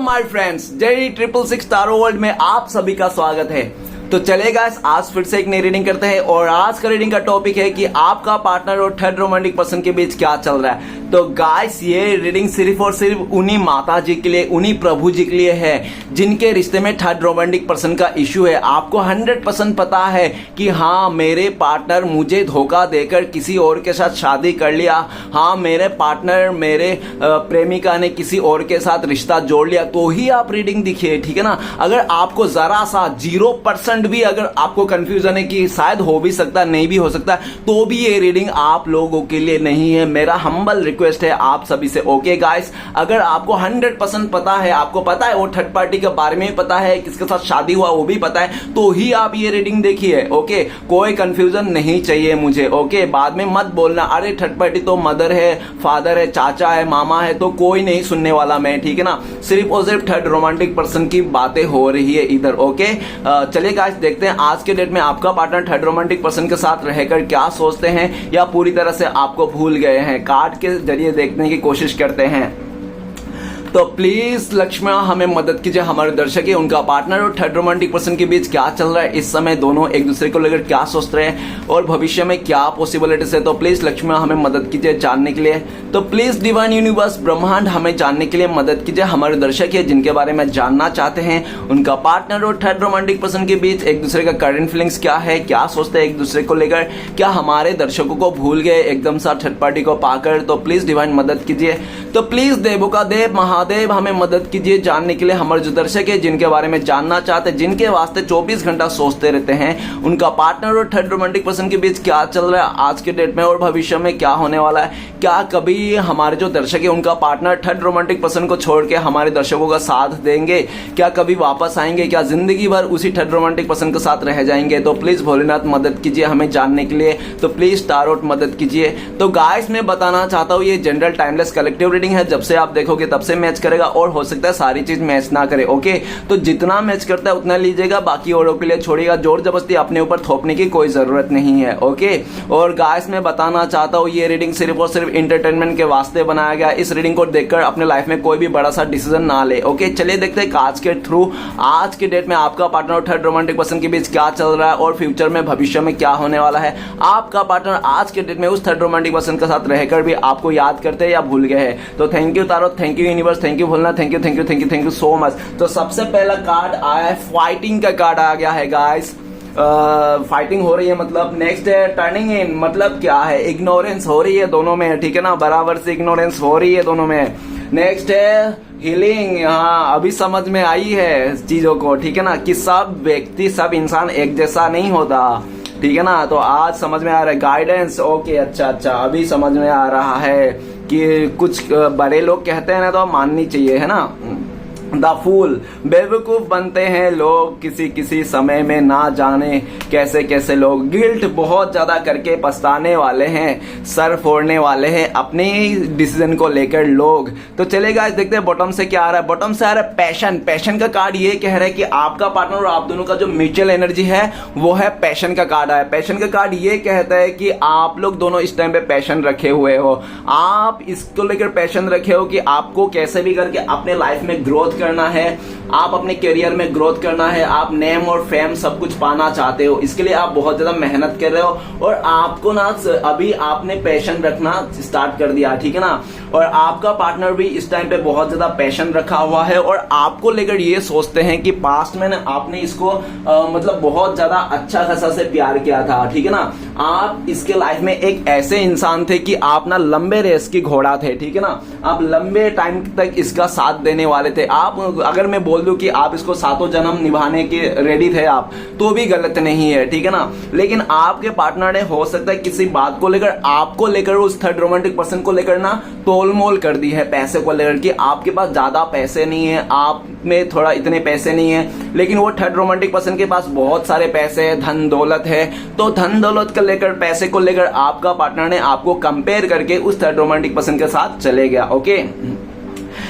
My friends, JE 666 tarot world में आप सभी का स्वागत है। तो चलिए गाइस, आज फिर से एक नई रीडिंग करते हैं और आज का रीडिंग का टॉपिक है कि आपका पार्टनर और थर्ड रोमांटिक पर्सन के बीच क्या चल रहा है। तो गाइस, ये रीडिंग सिर्फ और सिर्फ उन्हीं माता जी के लिए, उन्हीं प्रभु जी के लिए है जिनके रिश्ते में थर्ड रोमांटिक पर्सन का इश्यू है। आपको 100% पता है कि हाँ, मेरे पार्टनर मुझे धोखा देकर किसी और के साथ शादी कर लिया, हाँ मेरे पार्टनर, मेरे प्रेमिका ने किसी और के साथ रिश्ता जोड़ लिया, तो ही आप रीडिंग दिखिए, ठीक है ना। अगर आपको जरा सा 0% भी अगर आपको कंफ्यूजन है कि शायद हो भी सकता है, नहीं भी हो सकता, तो भी ये रीडिंग आप लोगों के लिए नहीं है। मेरा हम्बल रिक्वेस्ट है आप सभी से। ओके गाइस, अगर आपको 100% पता है, आपको पता है वो थर्ड पार्टी के बारे में भी पता है, किसके साथ शादी हुआ वो भी पता है, तो ही आप ये रीडिंग देखिए। ओके, कोई कंफ्यूजन नहीं चाहिए मुझे। ओके, बाद में मत बोलना अरे थर्ड पार्टी तो मदर है, फादर है, चाचा है, मामा है, तो कोई नहीं सुनने वाला मैं, ठीक है ना। सिर्फ और सिर्फ थर्ड रोमांटिक पर्सन की बातें हो रही है इधर। ओके, चलिए गाइस, देखते हैं आज के डेट में आपका पार्टनर थर्ड रोमांटिक पर्सन के साथ रहकर क्या सोचते हैं या पूरी तरह से आपको भूल गए हैं। कार्ड के जरिए देखने की कोशिश करते हैं। तो प्लीज लक्ष्मण हमें मदद कीजिए, हमारे दर्शक है, उनका पार्टनर और थर्ड रोमांटिक पर्सन के बीच क्या चल रहा है इस समय, दोनों एक दूसरे को लेकर क्या सोच रहे हैं और भविष्य में क्या पॉसिबिलिटीज है। तो प्लीज लक्ष्मण हमें मदद कीजिए जानने के लिए। तो प्लीज डिवाइन यूनिवर्स ब्रह्मांड हमें जानने के लिए मदद कीजिए। हमारे दर्शक है जिनके बारे में जानना चाहते हैं, उनका पार्टनर और थर्ड रोमांटिक पर्सन के बीच एक दूसरे का करंट फीलिंग्स क्या है, क्या सोचते हैं एक दूसरे को लेकर, क्या हमारे दर्शकों को भूल गए एकदम सा थर्ड पार्टी को पाकर। तो प्लीज डिवाइन मदद कीजिए। तो प्लीज देवों का देव महादेव हमें मदद कीजिए जानने के लिए। हमारे जो दर्शक है जिनके बारे में जानना चाहते हैं, जिनके वास्ते 24 घंटा सोचते रहते हैं, उनका पार्टनर और थर्ड रोमांटिक पर्सन के बीच क्या चल रहा है आज के डेट में और भविष्य में क्या होने वाला है। क्या कभी हमारे जो दर्शक है उनका पार्टनर थर्ड रोमांटिक पर्सन को छोड़ के हमारे दर्शकों का साथ देंगे, क्या कभी वापस आएंगे, क्या जिंदगी भर उसी थर्ड रोमांटिक पर्सन के साथ रह जाएंगे। तो प्लीज भोलेनाथ मदद कीजिए हमें जानने के लिए। तो प्लीज टारोट मदद कीजिए। तो गाइस, मैं बताना चाहता हूँ ये जनरल टाइमलेस कलेक्टिव रीडिंग है, जब से आप देखोगे तब से मैच करेगा और हो सकता है सारी चीज मैच ना करे। ओके, तो जितना मैच करता है उतना लीजिएगा, बाकी औरों के लिए छोड़िएगा। जोर जबरदस्ती अपने ऊपर थोपने की कोई जरूरत नहीं है। ओके, और गाइस मैं बताना चाहता हूँ ये रीडिंग सिर्फ और सिर्फ एंटरटेनमेंट के वास्ते बनाया गया। इस रीडिंग को देखकर अपने लाइफ में कोई भी बड़ा सा डिसीजन ना ले। ओके, चलिए देखते हैं आज के थ्रू आज के डेट में आपका पार्टनर और थर्ड रोमांटिक पर्सन के बीच क्या चल रहा है और फ्यूचर में भविष्य में क्या होने वाला है। आपका पार्टनर आज के डेट में उस थर्ड रोमांटिक पर्सन के साथ रहकर भी आपको याद करते हैं या भूल गए हैं। तो thank you tarot, thank you universe, thank you भोलना, thank you thank you thank you thank you so much. तो सबसे पहला कार्ड आया है, फाइटिंग का कार्ड आ गया है गाइस। फाइटिंग हो रही है मतलब नेक्स्ट है टर्निंग इन, मतलब क्या है, इग्नोरेंस हो रही है दोनों में, ठीक है ना, बराबर से इग्नोरेंस हो रही है दोनों में। नेक्स्ट है हीलिंग। हाँ, अभी समझ में आई है चीजों को, ठीक है ना, कि सब व्यक्ति, सब इंसान एक जैसा नहीं होता, ठीक है ना। तो आज समझ में आ रहा है गाइडेंस। ओके, अच्छा, अभी समझ में आ रहा है कि कुछ बड़े लोग कहते हैं ना तो माननी चाहिए, है ना। द फूल, बेवकूफ बनते हैं लोग किसी किसी समय में, ना जाने कैसे कैसे लोग गिल्ट बहुत ज्यादा करके पछताने वाले हैं, सर फोड़ने वाले हैं अपने डिसीजन को लेकर लोग। तो चलेगा, देखते हैं बॉटम से क्या आ रहा है। बॉटम से आ रहा है पैशन। पैशन का कार्ड ये कह रहा है कि आपका पार्टनर और आप दोनों का जो म्यूचुअल एनर्जी है वो है पैशन का कार्ड है। पैशन का कार्ड ये कहता है कि आप लोग दोनों इस टाइम पे पैशन रखे हुए हो, आप इसको लेकर पैशन रखे हो कि आपको कैसे भी करके अपने लाइफ में ग्रोथ करना है, आप अपने करियर में ग्रोथ करना है, आप नेम और फेम सब कुछ पाना चाहते हो, इसके लिए आप बहुत ज्यादा मेहनत कर रहे हो और आपको ना अभी आपने पैशन रखना स्टार्ट कर दिया, ठीक है ना। और आपका पार्टनर भी इस टाइम पे बहुत ज्यादा पैशन रखा हुआ है और आपको लेकर ये सोचते हैं कि पास्ट में ना आपने इसको मतलब बहुत ज्यादा अच्छा खासा से प्यार किया था, ठीक है ना। आप इसके लाइफ में एक ऐसे इंसान थे कि आप ना लंबे रेस की घोड़ा थे, ठीक है ना, आप लंबे टाइम तक इसका साथ देने वाले थे। आप अगर मैं बोल दूं कि आप इसको सातों जन्म निभाने के रेडी थे आप, तो भी गलत नहीं है, ठीक है ना। लेकिन आपके पार्टनर ने हो सकता है किसी बात को लेकर, आपको लेकर, उस थर्ड रोमांटिक पर्सन को लेकर ना तोलमोल कर दी है पैसे को लेकर कि आपके पास ज्यादा पैसे नहीं है, आप में थोड़ा इतने पैसे नहीं है, लेकिन वो थर्ड रोमांटिक पर्सन के पास बहुत सारे पैसे है, धन दौलत है। तो धन दौलत को लेकर, पैसे को लेकर आपका पार्टनर ने आपको कंपेयर करके उस थर्ड रोमांटिक पर्सन के साथ चले गया। ओके,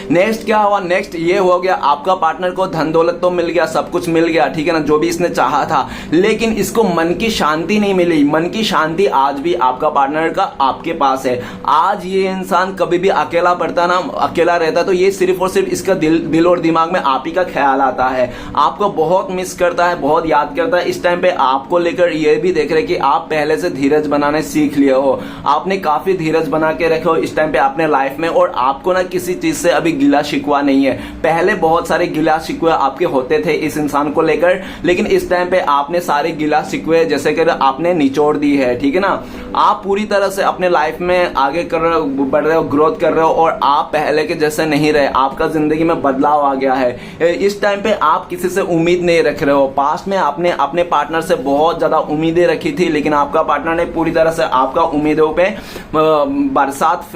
नेक्स्ट क्या हुआ, नेक्स्ट ये हो गया आपका पार्टनर को धन दौलत तो मिल गया, सब कुछ मिल गया, ठीक है ना, जो भी इसने चाहा था, लेकिन इसको मन की शांति नहीं मिली। मन की शांति आज भी आपका पार्टनर का आपके पास है। आज ये इंसान कभी भी अकेला पड़ता ना, अकेला रहता, तो ये सिर्फ और सिर्फ इसका दिल और दिमाग में आप ही का ख्याल आता है, आपको बहुत मिस करता है, बहुत याद करता है। इस टाइम पे आपको लेकर ये भी देख रहे कि आप पहले से धीरज बनाने सीख लिए हो, आपने काफी धीरज बना के रखे हो इस टाइम पे अपने लाइफ में, और आपको ना किसी चीज से अभी गिला शिकवा नहीं है। पहले बहुत सारे गिला शिकवे आपके होते थे इस इंसान को लेकर, लेकिन इस टाइम पे आपने सारे गिला शिकवे जैसे कि आपने निचोड़ दी है, ठीक है ना। आप पूरी तरह से अपने लाइफ में आगे कर रहे हो, बढ़ रहे हो, ग्रोथ कर रहे हो, और आप पहले के जैसे नहीं रहे, आपका जिंदगी में बदलाव आ गया है। इस टाइम पे आप किसी से उम्मीद नहीं रख रहे हो। पास्ट में आपने अपने पार्टनर से बहुत ज्यादा उम्मीदें रखी थी, लेकिन आपका पार्टनर ने पूरी तरह से आपका उम्मीदों पे बरसात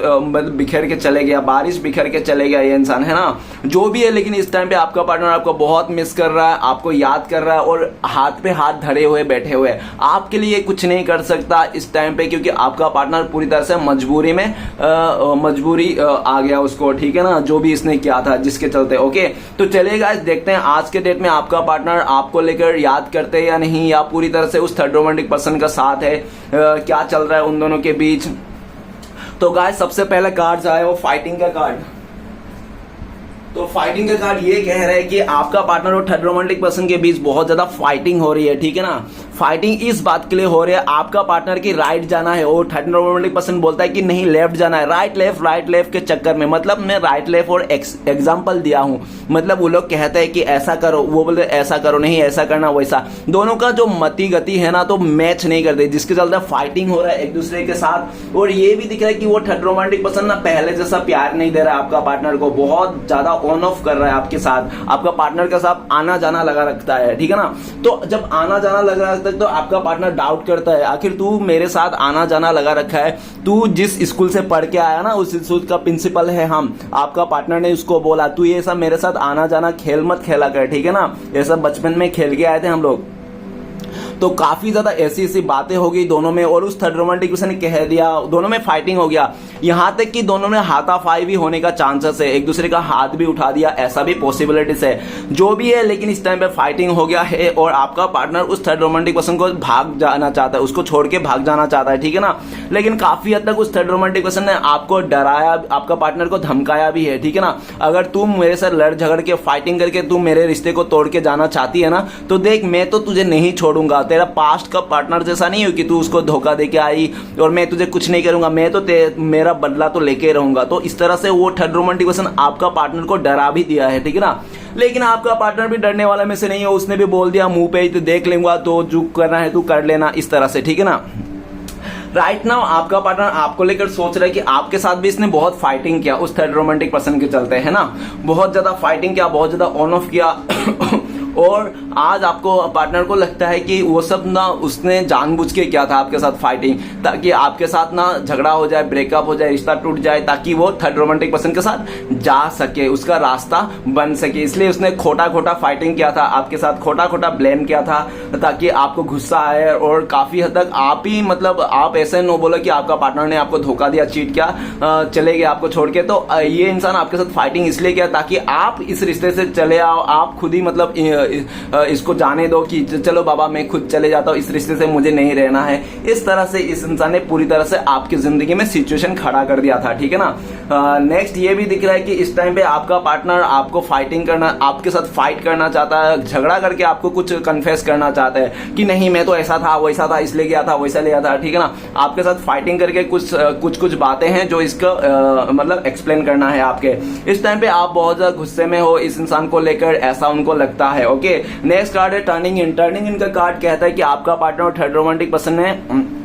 बिखेर के चले गया, बारिश बिखेर के चले गया ये इंसान, है ना, जो भी है। लेकिन इस टाइम पे आपका पार्टनर आपको बहुत मिस कर रहा है, आपको याद कर रहा है, और हाथ पे हाथ धरे हुए बैठे हुए। आपके लिए कुछ नहीं कर सकता इस टाइम पे, क्योंकि आपका पार्टनर पूरी तरह से मजबूरी में मजबूरी आ गया उसको, ठीक है ना, जो भी इसने किया था जिसके चलते। ओके, तो चलिए गाइस देखते हैं आज के डेट में आपका पार्टनर आपको लेकर याद करते हैं या नहीं, या पूरी तरह से उस थर्ड रोमांटिक पर्सन का साथ है, क्या चल रहा है उन दोनों के बीच। तो गाइस सबसे पहले कार्ड आया वो फाइटिंग का कार्ड। तो फाइटिंग का कार्ड ये कह रहा है कि आपका पार्टनर और थर्ड रोमांटिक पर्सन के बीच बहुत ज्यादा फाइटिंग हो रही है, ठीक है ना। फाइटिंग इस बात के लिए हो रही है, आपका पार्टनर की राइट जाना है और थर्ड रोमांटिक पर्सन बोलता है कि नहीं लेफ्ट जाना है। राइट लेफ्ट के चक्कर में, मतलब मैं राइट लेफ्ट और एग्जांपल दिया हूं, मतलब वो लोग कहते हैं कि ऐसा करो, वो बोलते ऐसा करो, नहीं ऐसा करना वैसा, दोनों का जो मति गति है ना तो मैच नहीं करते, जिसके चलते फाइटिंग हो रहा है एक दूसरे के साथ। और ये भी दिख रहा है कि वो थर्ड रोमांटिक पर्सन ना पहले जैसा प्यार नहीं दे रहा है आपका पार्टनर को, बहुत ज्यादा ऑन ऑफ कर रहा है आपके साथ, आपका पार्टनर के साथ आना जाना लगा रखता है, ठीक है ना। तो जब आना जाना लगा रखता है तो आपका पार्टनर डाउट करता है, आखिर तू मेरे साथ आना जाना लगा रखा है, तू जिस स्कूल से पढ़ के आया ना उस स्कूल का प्रिंसिपल है हम, आपका पार्टनर ने उसको बोला तू ये सब मेरे साथ आना जाना खेल मत खेला कर, ठीक है ना, ये सब बचपन में खेल के आए थे हम लोग। तो काफी ज्यादा ऐसी ऐसी बातें हो गई दोनों में, और उस थर्ड रोमांटिक पर्सन ने कह दिया, दोनों में फाइटिंग हो गया, यहां तक कि दोनों में हाथापाई भी होने का चांसेस है, एक दूसरे का हाथ भी उठा दिया, ऐसा भी पॉसिबिलिटीज है, जो भी है। लेकिन इस टाइम पे फाइटिंग हो गया है और आपका पार्टनर उस थर्ड रोमांटिक पर्सन को भाग जाना चाहता है, उसको छोड़ के भाग जाना चाहता है, ठीक है ना। लेकिन काफी हद तक उस थर्ड रोमांटिक पर्सन ने आपको डराया, आपका पार्टनर को धमकाया भी है, ठीक है ना। अगर तुम मेरे से लड़ झगड़ के फाइटिंग करके तुम मेरे रिश्ते को तोड़ के जाना चाहती है ना, तो देख मैं तो तुझे नहीं छोड़ूंगा, तेरा पास्ट का पार्टनर जैसा नहीं हो कि तू उसको धोखा देके आई और मैं तुझे कुछ नहीं करूंगा, मैं तो मेरा बदला तो लेके रहूंगा। तो इस तरह से वो थर्ड रोमांटिक पर्सन आपका पार्टनर को डरा भी दिया है, ठीक है ना। लेकिन आपका पार्टनर भी डरने वाला में से नहीं है, उसने भी बोल दिया मुंह पे ही, तो देख लेंगे तो जो करना है तू कर लेना, इस तरह से, ठीक है ना। राइट नाउ आपका पार्टनर आपको लेकर सोच रहा है कि आपके साथ भी इसने बहुत फाइटिंग किया उस थर्ड रोमांटिक पर्सन के चलते, है ना, बहुत ज्यादा फाइटिंग किया, बहुत ज्यादा ऑन ऑफ किया और आज आपको पार्टनर को लगता है कि वो सब ना उसने जानबूझ के किया था आपके साथ फाइटिंग, ताकि आपके साथ ना झगड़ा हो जाए, ब्रेकअप हो जाए, रिश्ता टूट जाए, ताकि वो थर्ड रोमांटिक पर्सन के साथ जा सके, उसका रास्ता बन सके। इसलिए उसने खोटा खोटा फाइटिंग किया था आपके साथ, खोटा खोटा ब्लेम किया था, ताकि आपको गुस्सा आए और काफी हद तक आप ही, मतलब आप ऐसे नो बोलो कि आपका पार्टनर ने आपको धोखा दिया, चीट किया, चले गए आपको छोड़ के। तो ये इंसान आपके साथ फाइटिंग इसलिए किया ताकि आप इस रिश्ते से चले आओ, आप खुद ही मतलब इसको जाने दो कि चलो बाबा मैं खुद चले जाता हूँ, इस रिश्ते से मुझे नहीं रहना है। इस तरह से इस इंसान ने पूरी तरह से आपकी जिंदगी में सिचुएशन खड़ा कर दिया था, ठीक है ना। नेक्स्ट ये भी दिख रहा है कि इस टाइम पे आपका पार्टनर आपको फाइटिंग करना, आपके साथ फाइट करना चाहता है, झगड़ा करके आपको कुछ कन्फेस करना चाहता है कि नहीं मैं तो ऐसा था वैसा था, इसलिए गया था वैसा लिया था, ठीक है ना। आपके साथ फाइटिंग करके कुछ बातें हैं जो इसका मतलब एक्सप्लेन करना है आपके। इस टाइम पे आप बहुत ज्यादा गुस्से में हो इस इंसान को लेकर, ऐसा उनको लगता है। ओके, नेक्स्ट कार्ड है टर्निंग इन। टर्निंग इन का कार्ड कहता है कि आपका पार्टनर और थर्ड रोमांटिक पर्सन है,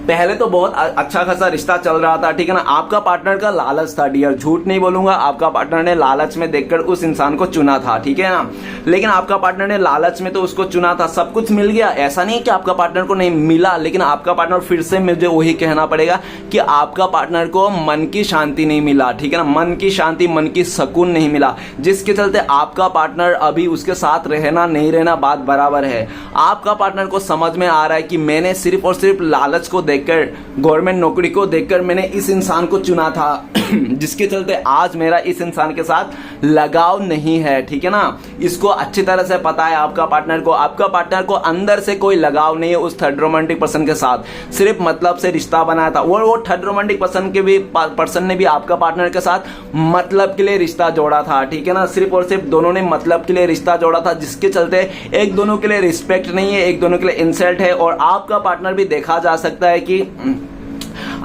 पहले तो बहुत अच्छा खासा रिश्ता चल रहा था, ठीक है ना। आपका पार्टनर का लालच था डियर, झूठ नहीं बोलूंगा, आपका पार्टनर ने लालच में देखकर उस इंसान को चुना था, ठीक है ना। लेकिन आपका पार्टनर ने लालच में तो उसको चुना था, सब कुछ मिल गया, ऐसा नहीं कि आपका पार्टनर को नहीं मिला, लेकिन आपका पार्टनर, फिर से मुझे वही कहना पड़ेगा कि आपका पार्टनर को मन की शांति नहीं मिला, ठीक है ना, मन की शांति, मन की सुकून नहीं मिला, जिसके चलते आपका पार्टनर अभी उसके साथ रहना नहीं रहना बात बराबर है। आपका पार्टनर को समझ में आ रहा है कि मैंने सिर्फ और सिर्फ लालच को देखकर, गवर्नमेंट नौकरी को देखकर मैंने इस इंसान को चुना था जिसके चलते आज मेरा इस इंसान के साथ लगाव नहीं है, ठीक है ना। इसको अच्छी तरह से पता है आपका पार्टनर को अंदर से कोई लगाव नहीं है उस थर्ड रोमांटिक पर्सन के साथ, सिर्फ मतलब से रिश्ता बनाया था। वो थर्ड रोमांटिक पर्सन ने भी आपका पार्टनर के साथ मतलब के लिए रिश्ता जोड़ा था, ठीक है ना। सिर्फ और सिर्फ दोनों ने मतलब के लिए रिश्ता जोड़ा था, जिसके चलते एक दोनों के लिए रिस्पेक्ट नहीं है, एक दोनों के लिए इंसल्ट है। और आपका पार्टनर भी देखा जा सकता है कि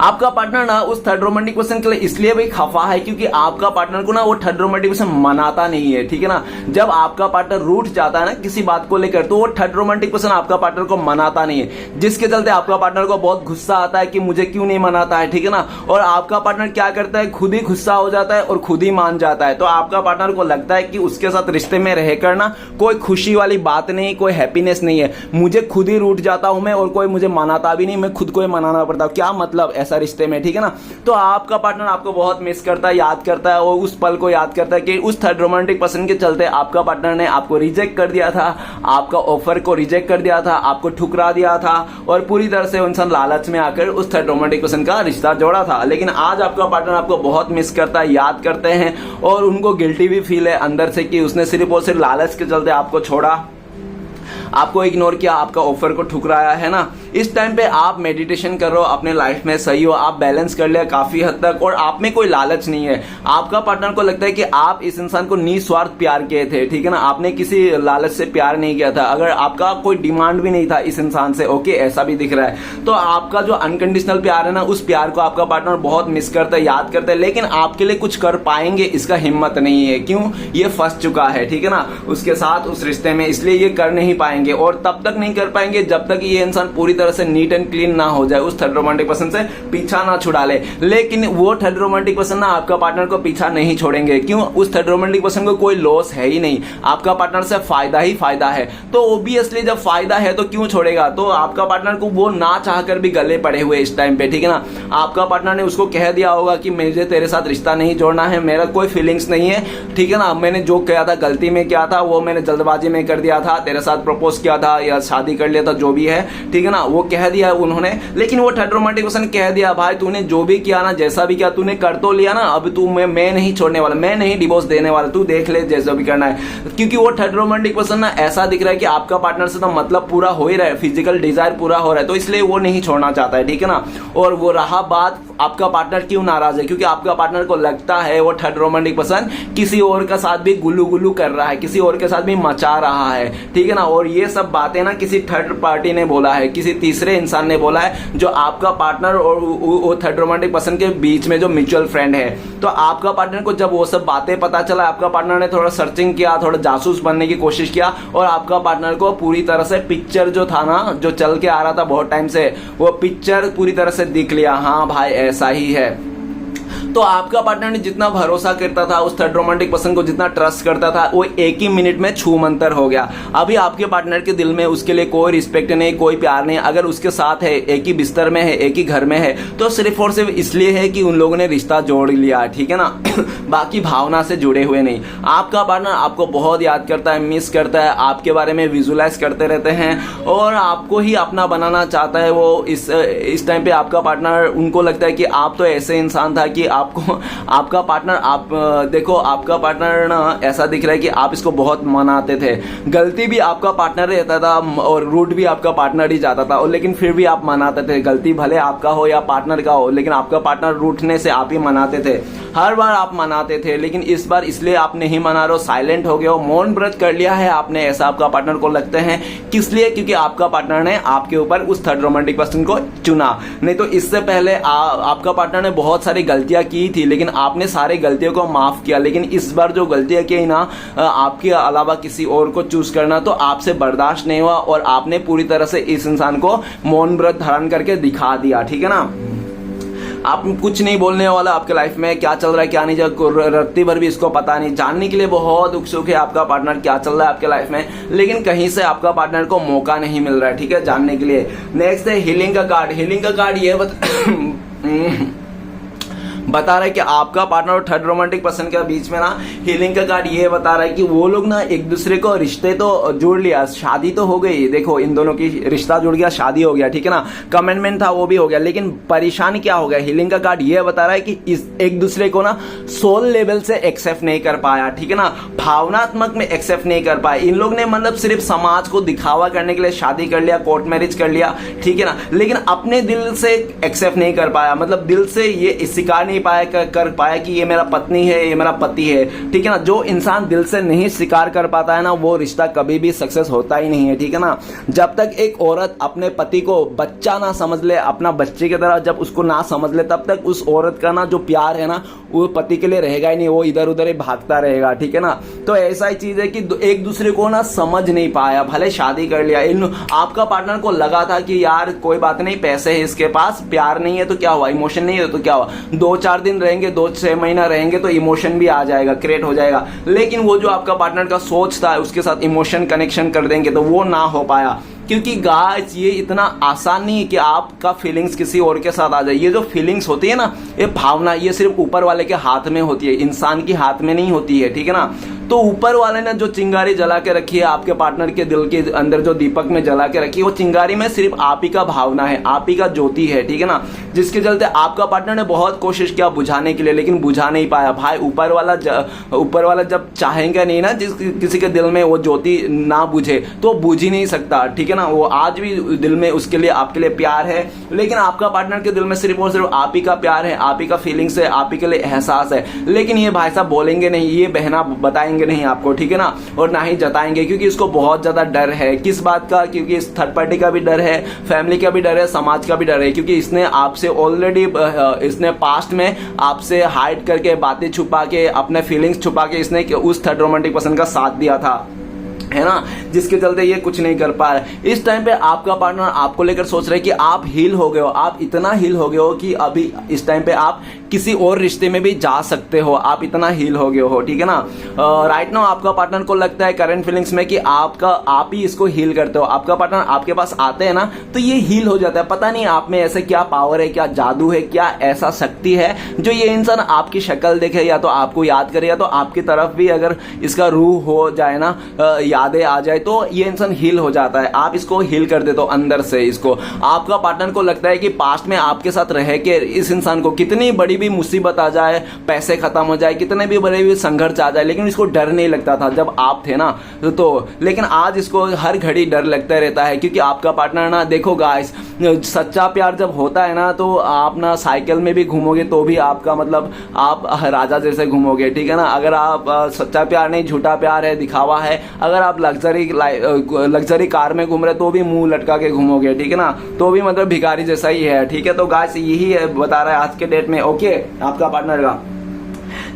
आपका पार्टनर ना उस थर्ड रोमांटिक पर्सन के लिए इसलिए भी खफा है क्योंकि आपका पार्टनर को ना वो थर्ड रोमांटिक पर्सन मनाता नहीं है, ठीक है ना। जब आपका पार्टनर रूठ जाता है ना किसी बात को लेकर, तो वो थर्ड रोमांटिक पर्सन आपका पार्टनर को मनाता नहीं है, जिसके चलते आपका पार्टनर को बहुत गुस्सा आता है कि मुझे क्यों नहीं मनाता है, ठीक है ना। और आपका पार्टनर क्या करता है, खुद ही गुस्सा हो जाता है और खुद ही मान जाता है। तो आपका पार्टनर को लगता है कि उसके साथ रिश्ते में रहकर ना कोई खुशी वाली बात नहीं, कोई हैप्पीनेस नहीं है, मुझे खुद ही रूठ जाता हूं मैं और कोई मुझे मनाता भी नहीं, मैं खुद को ही मनाना पड़ता, क्या मतलब ऐसा रिश्ते में, ठीक है ना। तो आपका पार्टनर आपको बहुत मिस करता है, याद करता है, और उस पल को याद करता है कि उस थर्ड रोमांटिक पर्सन के चलते आपका पार्टनर ने आपको रिजेक्ट कर दिया था, आपका ऑफर को रिजेक्ट कर दिया था, आपको ठुकरा दिया था और पूरी तरह से इंसान लालच में आकर उस थर्ड रोमांटिक पर्सन का रिश्ता जोड़ा था। लेकिन आज आपका पार्टनर आपको बहुत मिस करता है, याद करते हैं और उनको गिल्टी भी फील है अंदर से कि उसने सिर्फ और सिर्फ लालच के चलते आपको छोड़ा, आपको इग्नोर किया, आपका ऑफर को ठुकराया, है ना। इस टाइम पे आप मेडिटेशन कर रहे हो, अपने लाइफ में सही हो, आप बैलेंस कर लिया काफी हद तक और आप में कोई लालच नहीं है। आपका पार्टनर को लगता है कि आप इस इंसान को निस्वार्थ प्यार किए थे, ठीक है ना, आपने किसी लालच से प्यार नहीं किया था, अगर आपका कोई डिमांड भी नहीं था इस इंसान से, ओके, ऐसा भी दिख रहा है। तो आपका जो अनकंडीशनल प्यार है ना, उस प्यार को आपका पार्टनर बहुत मिस करता है, याद करता है, लेकिन आपके लिए कुछ कर पाएंगे इसका हिम्मत नहीं है। क्यों? ये फंस चुका है, ठीक है ना, उसके साथ उस रिश्ते में, इसलिए ये कर नहीं पाएंगे और तब तक नहीं कर पाएंगे जब तक ये इंसान पूरी तरह से नीट एंड क्लीन ना हो जाए, उस थर्ड रोमांटिक पर्सन से पीछा ना छुड़ा ले। लेकिन वो थर्ड रोमांटिक पर्सन ना आपका पार्टनर को पीछा नहीं छोड़ेंगे। क्यों? उस थर्ड रोमांटिक पर्सन को कोई लॉस है ही नहीं, आपका पार्टनर से फायदा ही फायदा है। तो ओब्वियसली जब फायदा है तो क्यों छोड़ेगा। तो आपका पार्टनर को वो ना चाहकर भी गले पड़े हुए इस टाइम पे, ठीक है ना। आपका पार्टनर ने उसको कह दिया होगा कि मुझे तेरे साथ रिश्ता नहीं जोड़ना है, मेरा कोई फीलिंग्स नहीं है, ठीक है ना, मैंने जो किया था गलती में किया था, वो मैंने जल्दबाजी में कर दिया था, तेरे साथ प्रपोज किया था या शादी कर लिया था, जो भी है, ठीक है ना, वो कह दिया उन्होंने। लेकिन वो थर्ड रोमांटिक पर्सन कह दिया, भाई तूने जो भी किया ना, जैसा भी किया तूने कर तो लिया ना, अब तू मैं नहीं छोड़ने वाला, मैं नहीं डिवोर्स देने वाला, तू देख ले जैसा भी करना है। क्योंकि वो थर्ड रोमांटिक पर्सन ना ऐसा दिख रहा है कि आपका पार्टनर से तो मतलब पूरा हो ही रहा है, फिजिकल डिजायर पूरा हो रहा है, तो इसलिए वो नहीं छोड़ना चाहता है, ठीक है ना। और वो रहा बात आपका पार्टनर क्यों नाराज है, क्योंकि आपका पार्टनर को लगता है वो थर्ड रोमांटिक पर्सन किसी और का साथ भी गुल्लू गुल्लू कर रहा है, किसी और के साथ भी मचा रहा है, ठीक है ना। और ये सब बातें ना किसी थर्ड पार्टी ने बोला है, किसी तीसरे इंसान ने बोला है, जो आपका पार्टनर और वो थर्ड रोमांटिक पर्सन के बीच में जो म्यूचुअल फ्रेंड है। तो आपका पार्टनर को जब वो सब बातें पता चला, आपका पार्टनर ने थोड़ा सर्चिंग किया, थोड़ा जासूस बनने की कोशिश किया और आपका पार्टनर को पूरी तरह से पिक्चर जो था ना, जो चल के आ रहा था बहुत टाइम से, वो पिक्चर पूरी तरह से दिख लिया, हाँ भाई ऐसा ही है। तो आपका पार्टनर ने जितना भरोसा करता था उस थर्ड रोमांटिक पर्सन को, जितना ट्रस्ट करता था, वो एक ही मिनट में छू मंतर हो गया। अभी आपके पार्टनर के दिल में उसके लिए कोई रिस्पेक्ट नहीं, कोई प्यार नहीं। अगर उसके साथ है, एक ही बिस्तर में है, एक ही घर में है, तो सिर्फ और सिर्फ इसलिए है कि उन लोगों ने रिश्ता जोड़ लिया, ठीक है ना बाकी भावना से जुड़े हुए नहीं। आपका पार्टनर आपको बहुत याद करता है, मिस करता है, आपके बारे में विजुलाइज करते रहते हैं और आपको ही अपना बनाना चाहता है। वो इस टाइम पे आपका पार्टनर, उनको लगता है कि आप तो ऐसे इंसान था कि आपको आपका पार्टनर, आप देखो आपका पार्टनर ना ऐसा दिख रहा है कि आप इसको बहुत मनाते थे, गलती भी आपका पार्टनर रहता था और रूट भी आपका पार्टनर ही जाता था, और लेकिन फिर भी आप मनाते थे। गलती भले आपका हो या पार्टनर का हो, लेकिन आपका पार्टनर रूठने से आप ही मनाते थे, हर बार आप मनाते थे। लेकिन इस बार इसलिए आप नहीं मना रहे हो, साइलेंट हो गए हो, मौन व्रत कर लिया है आपने, ऐसा आपका पार्टनर को लगता है। किस लिए? क्योंकि आपका पार्टनर ने आपके ऊपर उस थर्ड रोमांटिक पर्सन को चुना। नहीं तो इससे पहले आपका पार्टनर ने बहुत सारी गलतियां की थी, लेकिन आपने सारी गलतियों को माफ किया। लेकिन इस बार जो गलतियां की ना, आपके अलावा किसी और को चूज करना, तो आपसे बर्दाश्त नहीं हुआ और आपने पूरी तरह से इस इंसान को मौन व्रत धारण करके दिखा दिया, ठीक है ना। आप कुछ नहीं बोलने वाला, आपके लाइफ में क्या चल रहा है क्या नहीं, रत्ती भर भी इसको पता नहीं। जानने के लिए बहुत उत्सुक है आपका पार्टनर क्या चल रहा है आपके लाइफ में, लेकिन कहीं से आपका पार्टनर को मौका नहीं मिल रहा है, ठीक है, जानने के लिए। नेक्स्ट है हीलिंग का कार्ड। हीलिंग का कार्ड ये बता रहा है कि आपका पार्टनर और थर्ड रोमांटिक पर्सन के बीच में ना हीलिंग का कार्ड ये बता रहा है कि वो लोग ना एक दूसरे को रिश्ते तो जोड़ लिया, शादी तो हो गई, देखो इन दोनों की रिश्ता जुड़ गया, शादी हो गया, ठीक है ना, कमिटमेंट था वो भी हो गया, लेकिन परेशानी क्या हो गया, हीलिंग का कार्ड ये बता रहा है कि इस एक दूसरे को ना सोल लेवल से एक्सेप्ट नहीं कर पाया, ठीक है ना, भावनात्मक में एक्सेप्ट नहीं कर पाया। इन लोग ने मतलब सिर्फ समाज को दिखावा करने के लिए शादी कर लिया, कोर्ट मैरिज कर लिया, ठीक है ना, लेकिन अपने दिल से एक्सेप्ट नहीं कर पाया, मतलब दिल से ये स्वीकार नहीं पाया कर पाया कि ये मेरा पत्नी है, ये मेरा पति है, ठीक है ना। जो इंसान दिल से नहीं स्वीकार कर पाता है ना, वो रिश्ता कभी भी सक्सेस होता ही नहीं है, ठीक है ना। जब तक एक औरत अपने पति को बच्चा ना समझ ले, अपना बच्चे की तरह जब उसको ना समझ ले, तब तक उस औरत का ना जो प्यार है ना वो पति के लिए रहेगा ही नहीं, वो इधर उधर ही भागता रहेगा, ठीक है ना। तो ऐसा ही चीज है कि एक दूसरे को ना समझ नहीं पाया, भले शादी कर लिया, आपका पार्टनर को लगा था कि यार कोई बात नहीं, पैसे है इसके पास, प्यार नहीं है तो क्या हुआ, इमोशन नहीं है तो क्या हुआ, 2-4 दिन रहेंगे, 2-6 महीना रहेंगे तो इमोशन भी आ जाएगा, क्रिएट हो जाएगा, लेकिन वो जो आपका पार्टनर का सोच था उसके साथ इमोशन कनेक्शन कर देंगे तो वो ना हो पाया। क्योंकि गाइस ये इतना आसान नहीं है कि आपका फीलिंग्स किसी और के साथ आ जाए। ये जो फीलिंग्स होती है ना, ये भावना, ये सिर्फ ऊपर वाले के हाथ में होती है, इंसान के हाथ में नहीं होती है, ठीक है ना। तो ऊपर वाले ने जो चिंगारी जला के रखी है आपके पार्टनर के दिल के अंदर, जो दीपक में जला के रखी है, वो चिंगारी में सिर्फ आप ही का भावना है, आप ही का ज्योति है, ठीक है ना। जिसके चलते आपका पार्टनर ने बहुत कोशिश किया बुझाने के लिए, लेकिन बुझा नहीं पाया। भाई ऊपर वाला जब चाहेंगे नहीं ना किसी के दिल में वो ज्योति ना बुझे, तो बुझ ही नहीं सकता, ठीक है ना। वो आज भी दिल में उसके लिए, आपके लिए प्यार है, लेकिन आपका पार्टनर के दिल में सिर्फ और सिर्फ आप ही का प्यार है, आप ही का फीलिंग्स है, आप ही के लिए एहसास है, लेकिन ये भाई साहब बोलेंगे नहीं, ये बहना बताएंगे नहीं आपको, ठीक है ना, और ना ही जताएंगे, क्योंकि इसको बहुत ज्यादा डर है। किस बात का? क्योंकि इस थर्ड पार्टी का भी डर है, फैमिली का भी डर है, समाज का भी डर है, क्योंकि इसने आपसे ऑलरेडी इसने पास्ट में आपसे हाइड करके, बातें छुपा के, अपने फीलिंग्स छुपा के इसने उस थर्ड रोमांटिक पर्सन का साथ दिया था, है ना, जिसके चलते ये कुछ नहीं कर पा रहे। इस टाइम पे आपका पार्टनर आपको लेकर सोच रहे कि आप हील हो गए हो, आप इतना हील हो गए हो कि अभी इस टाइम पे आप किसी और रिश्ते में भी जा सकते हो, आप इतना हील हो गए हो, ठीक है ना। राइट नाउ आपका पार्टनर को लगता है करंट फीलिंग्स में कि आप ही इसको हील करते हो। आपका पार्टनर आपके पास आते हैं ना तो ये हील हो जाता है। पता नहीं आप में ऐसे क्या पावर है, क्या जादू है, क्या ऐसा शक्ति है जो ये इंसान आपकी शक्ल देखे या तो आपको याद करे या तो आपकी तरफ भी अगर इसका रूह हो जाए ना, यादें आ जाए, तो ये इंसान हील हो जाता है। आप इसको हील कर देते हो अंदर से इसको। आपका पार्टनर को लगता है कि पास्ट में आपके साथ रह के इस इंसान को कितनी बड़ी भी मुसीबत आ जाए, पैसे खत्म हो जाए, कितने भी बड़े भी संघर्ष आ जाए, लेकिन इसको डर नहीं लगता था जब आप थे ना, तो लेकिन आज इसको हर घड़ी डर लगता रहता है। क्योंकि आपका पार्टनर ना, देखो गाइस, सच्चा प्यार जब होता है ना तो आप ना साइकिल में भी घूमोगे तो भी आपका मतलब आप राजा जैसे घूमोगे, ठीक है ना। अगर आप सच्चा प्यार नहीं, झूठा प्यार है, दिखावा है, अगर आप लग्जरी कार में घूम रहे तो भी मुंह लटका के घूमोगे, ठीक है ना, तो भी मतलब भिखारी जैसा ही है, ठीक है। तो गाइस यही है बता रहा है आज के डेट में, ओके, आपका पार्टनर का।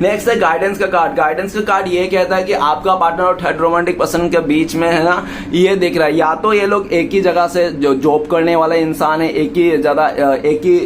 नेक्स्ट है गाइडेंस का कार्ड। गाइडेंस का कार्ड ये कहता है कि आपका पार्टनर और थर्ड रोमांटिक पर्सन के बीच में है ना, ये दिख रहा है या तो ये लोग एक ही जगह से जो जॉब करने वाला इंसान है, एक ही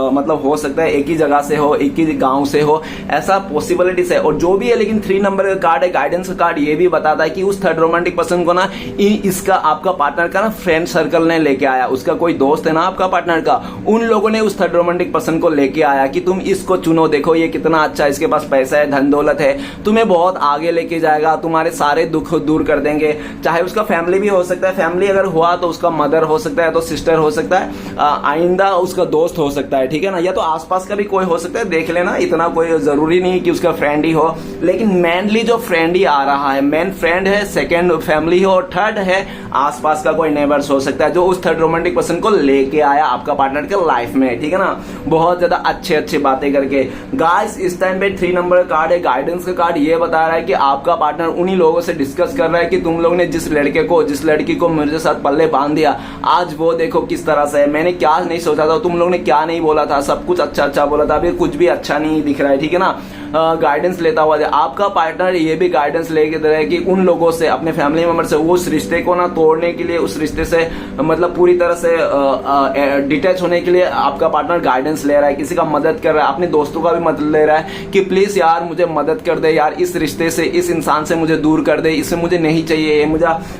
मतलब हो सकता है एक ही जगह से हो, एक ही गांव से हो, ऐसा पॉसिबिलिटीज है। और जो भी है, लेकिन 3 नंबर का कार्ड है, गाइडेंस का कार्ड, ये भी बताता है कि उस थर्ड रोमांटिक पर्सन को ना इसका आपका पार्टनर का ना फ्रेंड सर्कल ने लेके आया, उसका कोई दोस्त है ना आपका पार्टनर का, उन लोगों ने उस थर्ड रोमांटिक पर्सन को लेके आया कि तुम इसको चुनो, देखो ये कितना अच्छा है, इसके पास पैसा है, धन दौलत है, तुम्हें बहुत आगे लेके जाएगा, तुम्हारे सारे दुख दूर कर देंगे। चाहे उसका फैमिली भी हो सकता है, फैमिली अगर हुआ तो उसका मदर हो सकता है, तो सिस्टर हो सकता है, आइंदा उसका दोस्त हो सकता है, ठीक है ना, या तो आसपास का भी कोई हो सकता है, देख लेना, इतना कोई जरूरी नहीं कि उसका फ्रेंड ही हो, लेकिन मेनली जो फ्रेंड ही आ रहा है, मेन फ्रेंड है, सेकेंड फैमिली हो, और थर्ड है आसपास का कोई नेबर्स हो सकता है, जो उस थर्ड रोमांटिक पर्सन को लेके आया आपका पार्टनर के लाइफ में, ठीक है ना, बहुत ज्यादा अच्छे बातें करके। गाइस इस टाइम पे 3 नंबर कार्ड है, गाइडेंस का कार्ड, ये बता रहा है कि आपका पार्टनर उन्हीं लोगों से डिस्कस कर रहा है कि तुम लोग ने जिस लड़की को मेरे साथ पल्ले बांध दिया, आज वो देखो किस तरह से है, मैंने क्या नहीं सोचा था, तुम लोग ने क्या नहीं बोला था, सब कुछ अच्छा बोला था, अभी कुछ भी अच्छा नहीं दिख रहा है, ठीक है ना। गाइडेंस लेता हुआ आपका पार्टनर ये भी गाइडेंस लेके दे रहा है कि उन लोगों से, अपने फैमिली मेंबर से, उस रिश्ते को ना तोड़ने के लिए, उस रिश्ते से मतलब पूरी तरह से डिटैच होने के लिए आपका पार्टनर गाइडेंस ले रहा है, किसी का मदद कर रहा है, अपने दोस्तों का भी मदद ले रहा है कि प्लीज यार मुझे मदद कर दे यार, इस रिश्ते से, इस इंसान से मुझे दूर कर दे, इससे मुझे नहीं चाहिए,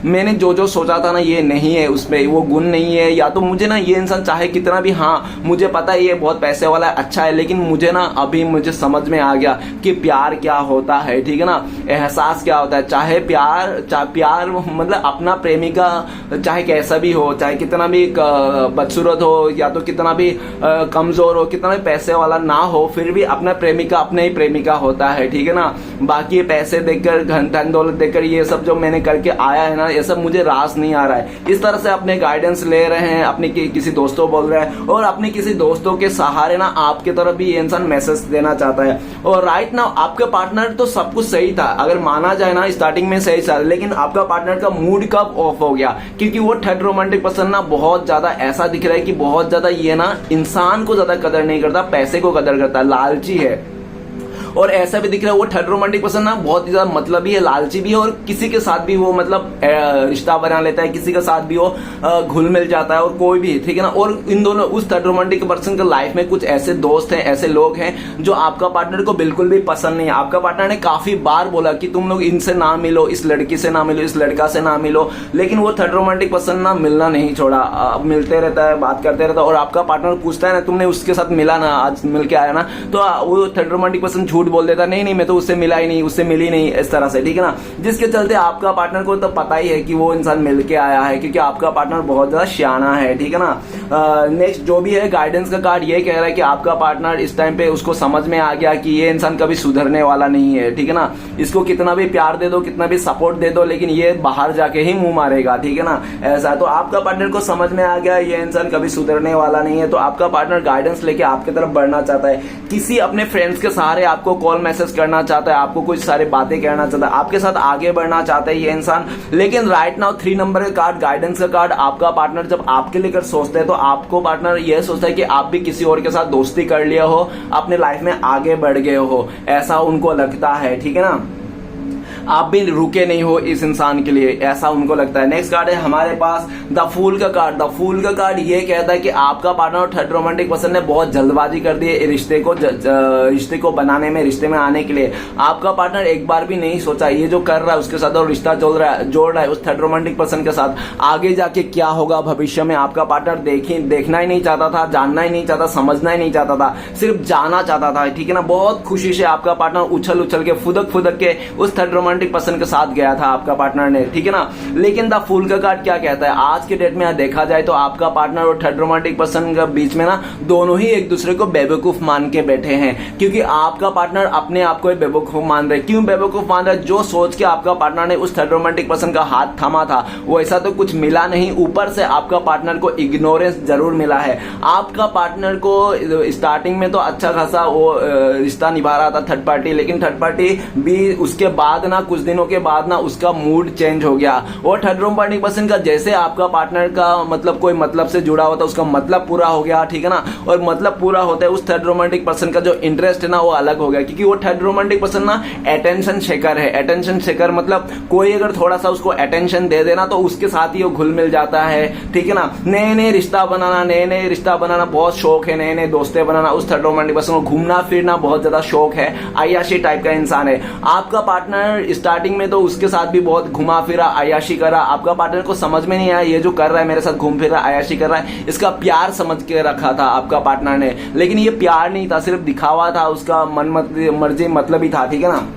मैंने जो सोचा था ना ये नहीं है, उसमें वो गुण नहीं है, या तो मुझे ना ये इंसान चाहे कितना भी, हाँ मुझे पता है ये बहुत पैसे वाला है, अच्छा है, लेकिन मुझे ना अभी मुझे समझ में आ गया कि प्यार क्या होता है, ठीक है ना, एहसास क्या होता है। चाहे प्यार मतलब अपना प्रेमिका चाहे कैसा भी हो, चाहे कितना भी बदसूरत हो, या तो कितना भी कमजोर हो, कितना भी पैसे वाला ना हो, फिर भी अपना प्रेमिका अपने ही प्रेमिका होता है, ठीक है ना। बाकी पैसे देकर, धन दौलत देकर ये सब जो मैंने करके आया है ना, ये सब मुझे रास नहीं आ रहा है। इस तरह से अपने गाइडेंस ले रहे हैं, अपने किसी दोस्तों बोल रहे हैं, और अपने किसी दोस्तों के सहारे ना आपके तरफ भी ये इंसान मैसेज देना चाहता है। और राइट नाउ आपके पार्टनर तो सब कुछ सही था, अगर माना जाए ना स्टार्टिंग में सही था, लेकिन आपका पार्टनर का मूड कब ऑफ हो गया, क्योंकि वो थर्ड रोमांटिक पर्सन ना बहुत ज्यादा ऐसा दिख रहा है कि बहुत ज्यादा ये ना इंसान को ज्यादा कदर नहीं करता, पैसे को कदर करता है, लालची है। और ऐसा भी दिख रहा है वो थर्ड रोमांटिक पर्सन ना बहुत ही ज्यादा मतलबी है, लालची भी है, और किसी के साथ भी वो मतलब रिश्ता बना लेता है, किसी के साथ भी वो घुल मिल जाता है, और कोई भी, ठीक है ना। और इन दोनों, उस थर्ड रोमांटिक पर्सन के लाइफ में कुछ ऐसे दोस्त हैं, ऐसे लोग हैं जो आपका पार्टनर को बिल्कुल भी पसंद नहीं है। आपका पार्टनर ने काफी बार बोला कि तुम लोग इनसे ना मिलो, इस लड़की से ना मिलो, इस लड़का से ना मिलो, लेकिन वो थर्ड रोमांटिक पर्सन ना मिलना नहीं छोड़ा, मिलते रहता है, बात करते रहता है। और आपका पार्टनर पूछता है ना, तुमने उसके साथ मिला ना, आज मिल के आया ना, तो वो थर्ड रोमांटिक पर्सन झूठ बोल देता, नहीं मैं तो उससे मिला ही नहीं, उससे मिली नहीं, इस तरह से, ठीक है ना। जिसके चलते आपका पार्टनर को तो पता ही है कि वो इंसान मिल के आया है, क्योंकि आपका पार्टनर बहुत ज्यादा सियाना है, ठीक है ना। नेक्स्ट जो भी है गाइडेंस का कार्ड ये कह रहा है कि आपका पार्टनर इस टाइम पे उसको समझ में आ गया कि ये इंसान कभी सुधरने वाला नहीं है, ठीक है ना। इसको कितना भी प्यार दे दो, कितना भी सपोर्ट दे दो, लेकिन ये बाहर जाके ही मुंह मारेगा, ठीक है ना। ऐसा तो आपका पार्टनर को समझ में आ गया ये इंसान कभी सुधरने वाला नहीं है, तो आपका पार्टनर गाइडेंस लेके आपकी तरफ बढ़ना चाहता है, किसी अपने फ्रेंड्स के सहारे आपको कॉल मैसेज करना चाहता है, आपको कुछ सारी बातें कहना चाहता है, आपके साथ आगे बढ़ना चाहता है ये इंसान। लेकिन राइट नाउ 3 नंबर का कार्ड, गाइडेंस का कार्ड, आपका पार्टनर जब आपके लेकर सोचते हैं तो आपको पार्टनर ये सोचता है कि आप भी किसी और के साथ दोस्ती कर लिया हो, अपने लाइफ में आगे बढ़ गए हो, ऐसा उनको लगता है, ठीक है ना। आप भी रुके नहीं हो इस इंसान के लिए, ऐसा उनको लगता है। नेक्स्ट कार्ड है हमारे पास द फूल का कार्ड। द फूल का कार्ड ये कहता है कि आपका पार्टनर और थर्ड रोमांटिक पर्सन ने बहुत जल्दबाजी कर दी है रिश्ते को बनाने में, रिश्ते में आने के लिए। आपका पार्टनर एक बार भी नहीं सोचा ये जो कर रहा है उसके साथ, और रिश्ता जोड़ रहा है उस थर्ड रोमांटिक पर्सन के साथ, आगे जाके क्या होगा भविष्य में आपका पार्टनर देखना ही नहीं चाहता था, जानना ही नहीं चाहता, समझना ही नहीं चाहता था, सिर्फ जाना चाहता था, ठीक है ना। बहुत खुशी से आपका पार्टनर उछल के फुदक के उस थर्ड रोमांटिक पर्सन के साथ गया था आपका पार्टनर ने, ठीक है ना। लेकिन द फूल का कार्ड क्या कहता है, आज के डेट में देखा जाए तो आपका पार्टनर और थर्ड रोमांटिक पर्सन के बीच में ना दोनों ही एक दूसरे को बेवकूफ मान के बैठे हैं, क्योंकि आपका पार्टनर अपने आप को बेवकूफ मान रहे। क्यों बेवकूफ मान रहे? जो सोच के आपका पार्टनर ने उस थर्ड रोमांटिक पर्सन का हाथ थामा था वो ऐसा तो कुछ मिला नहीं, ऊपर से आपका पार्टनर को इग्नोरेंस जरूर मिला है। आपका पार्टनर को स्टार्टिंग में तो अच्छा खासा वो रिश्ता निभा रहा था थर्ड पार्टी, लेकिन थर्ड पार्टी भी उसके बाद ना कुछ दिनों के बाद ना उसका मूड चेंज हो गया। और थर्ड रोमांटिक पर्सन का जैसे आपका पार्टनर का मतलब कोई मतलब से जुड़ा हुआ था उसका मतलब पूरा हो गया, ठीक है ना। और मतलब पूरा होता है उस थर्ड रोमांटिक पर्सन का जो इंटरेस्ट है ना वो अलग हो गया, क्योंकि वो थर्ड रोमांटिक पर्सन ना अटेंशन शेकर है। अटेंशन शेकर मतलब कोई अगर थोड़ा सा उसको अटेंशन दे देना तो उसके साथ ही वो घुल मिल जाता है, ठीक है ना। नए रिश्ता बनाना बहुत शौक है, नए दोस्तें बनाना। उस थर्ड रोमांटिक पर्सन को घूमना फिरना बहुत ज्यादा शौक है, अय्याशी टाइप का इंसान है। आपका पार्टनर स्टार्टिंग में तो उसके साथ भी बहुत घुमा फिरा, अय्याशी करा। आपका पार्टनर को समझ में नहीं आया ये जो कर रहा है मेरे साथ घूम फिर रहा है, अय्याशी कर रहा है, इसका प्यार समझ के रखा था आपका पार्टनर ने, लेकिन ये प्यार नहीं था, सिर्फ दिखावा था, उसका मन मर्जी मतलब ही था, ठीक है ना।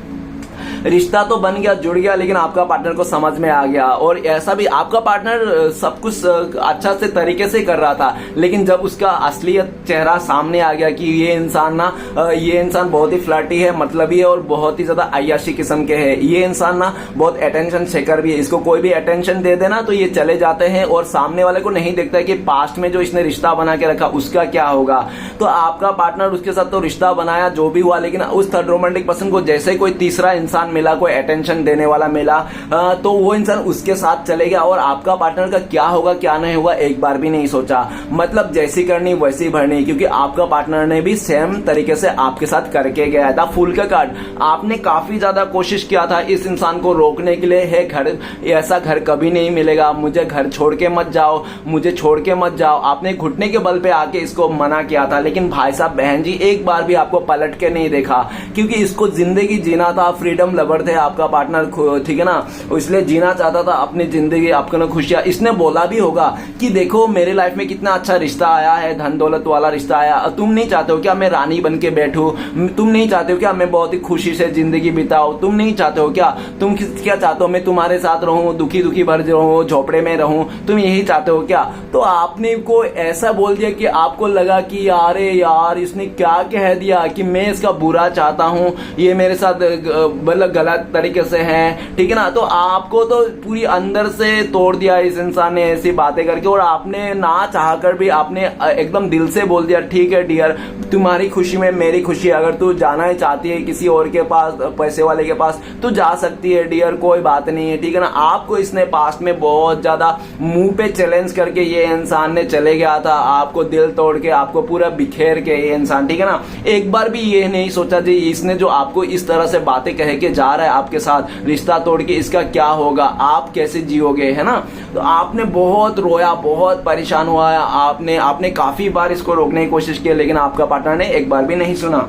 रिश्ता तो बन गया, जुड़ गया, लेकिन आपका पार्टनर को समझ में आ गया। और ऐसा भी आपका पार्टनर सब कुछ अच्छा से तरीके से कर रहा था, लेकिन जब उसका असलियत चेहरा सामने आ गया कि ये इंसान बहुत ही फ्लर्टी है, मतलबी है और बहुत ही ज्यादा अय्याशी किस्म के है, ये इंसान ना बहुत अटेंशन शेकर भी है, इसको कोई भी अटेंशन दे देना तो ये चले जाते हैं और सामने वाले को नहीं देखता है कि पास्ट में जो इसने रिश्ता बना के रखा उसका क्या होगा। तो आपका पार्टनर उसके साथ तो रिश्ता बनाया जो भी हुआ, लेकिन उस थर्ड रोमांटिक पर्सन को जैसे कोई तीसरा इंसान मिला, कोई अटेंशन देने वाला मिला, तो वो इंसान उसके साथ चले गया और आपका पार्टनर का क्या होगा क्या नहीं होगा एक बार भी नहीं सोचा। मतलब जैसी करनी वैसी भरनी, क्योंकि आपका पार्टनर ने भी सेम तरीके से आपके साथ करके गया था। फूल का कार्ड, आपने काफी ज्यादा कोशिश किया था इस इंसान को रोकने के लिए, है घर, ऐसा घर कभी नहीं मिलेगा, मुझे घर छोड़ के मत जाओ, मुझे छोड़ के मत जाओ। आपने घुटने के बल पे आके इसको मना किया था, लेकिन भाई साहब बहन जी एक बार भी आपको पलट के नहीं देखा, क्योंकि इसको जिंदगी जीना था, फ्रीडम लवर थे आपका पार्टनर, ठीक है ना, इसलिए जीना चाहता था अपनी जिंदगी, आपको खुशियां। इसने बोला भी होगा कि देखो मेरे लाइफ में कितना अच्छा रिश्ता आया है, धन दौलत वाला रिश्ता आया, तुम नहीं चाहते हो क्या मैं रानी बन के बैठूं, तुम नहीं चाहते हो क्या मैं बहुत ही खुशी से जिंदगी बिताऊं, तुम नहीं चाहते हो क्या, तुम क्या चाहते हो मैं तुम्हारे साथ रहूं, दुखी दुखी भर रहूं, झोपड़े में रहूं, तुम यही चाहते हो क्या। तो आपने को ऐसा बोल दिया कि आपको लगा कि अरे यार इसने क्या कह दिया कि मैं इसका बुरा चाहता हूं, ये मेरे साथ मतलब गलत तरीके से है, ठीक है ना। तो आपको तो पूरी अंदर से तोड़ दिया इस इंसान ने ऐसी बातें करके, और आपने ना चाहकर भी आपने एकदम दिल से बोल दिया ठीक है डियर, तुम्हारी खुशी में मेरी खुशी, अगर तू जाना ही चाहती है किसी और के पास, पैसे वाले के पास, तो जा सकती है डियर, कोई बात नहीं है, ठीक है ना। आपको इसने पास्ट में बहुत ज्यादा मुंह पे चैलेंज करके ये इंसान ने चले गया था, आपको दिल तोड़ के, आपको पूरा बिखेर के ये इंसान, ठीक है ना। एक बार भी ये नहीं सोचा जी इसने जो आपको इस तरह से बातें कह के जा रहा है आपके साथ, रिश्ता तोड़ के इसका क्या होगा, आप कैसे जियोगे, है ना। तो आपने बहुत रोया, बहुत परेशान हुआ, आपने काफी बार इसको रोकने की कोशिश की, लेकिन आपका पार्टनर ने एक बार भी नहीं सुना।